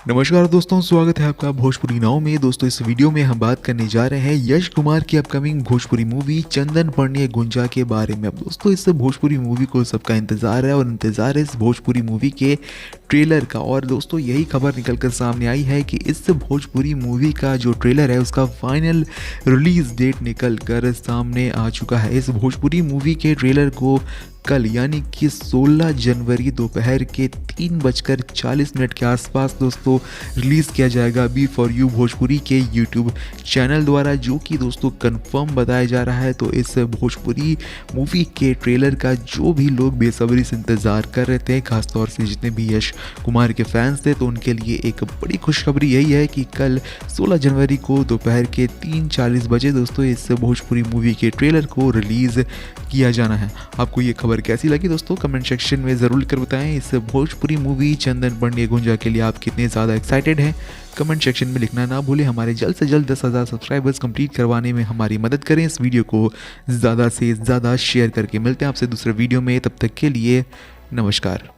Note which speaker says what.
Speaker 1: नमस्कार दोस्तों, स्वागत है आपका भोजपुरी नाव में। दोस्तों इस वीडियो में हम बात करने जा रहे हैं यश कुमार की अपकमिंग भोजपुरी मूवी चंदन पढ़ने गुंजा के बारे में। अब दोस्तों इस भोजपुरी मूवी को सबका इंतज़ार है और इंतज़ार है इस भोजपुरी मूवी के ट्रेलर का। और दोस्तों यही खबर निकल कर सामने आई है कि इस भोजपुरी मूवी का जो ट्रेलर है उसका फाइनल रिलीज़ डेट निकल कर सामने आ चुका है। इस भोजपुरी मूवी के ट्रेलर को कल यानी कि 16 जनवरी दोपहर के 3:40 के आसपास दोस्तों रिलीज़ किया जाएगा बी फॉर यू भोजपुरी के यूट्यूब चैनल द्वारा, जो कि दोस्तों कंफर्म बताया जा रहा है। तो इस भोजपुरी मूवी के ट्रेलर का जो भी लोग बेसब्री से इंतज़ार कर रहे थे, खासतौर से जितने भी यश कुमार के फैंस थे, तो उनके लिए एक बड़ी खुशखबरी यही है कि कल 16 जनवरी को दोपहर के 3:40 बजे दोस्तों इस भोजपुरी मूवी के ट्रेलर को रिलीज़ किया जाना है। आपको ये खबर कैसी लगी दोस्तों, कमेंट सेक्शन में ज़रूर लिखकर बताएं। इस भोजपुरी मूवी चंदन पढ़ने गुंजा के लिए आप कितने ज़्यादा एक्साइटेड हैं, कमेंट सेक्शन में लिखना ना भूलें। हमारे जल्द से जल्द 10,000 सब्सक्राइबर्स कंप्लीट करवाने में हमारी मदद करें। इस वीडियो को ज़्यादा से ज़्यादा शेयर करके मिलते हैं आपसे दूसरे वीडियो में। तब तक के लिए नमस्कार।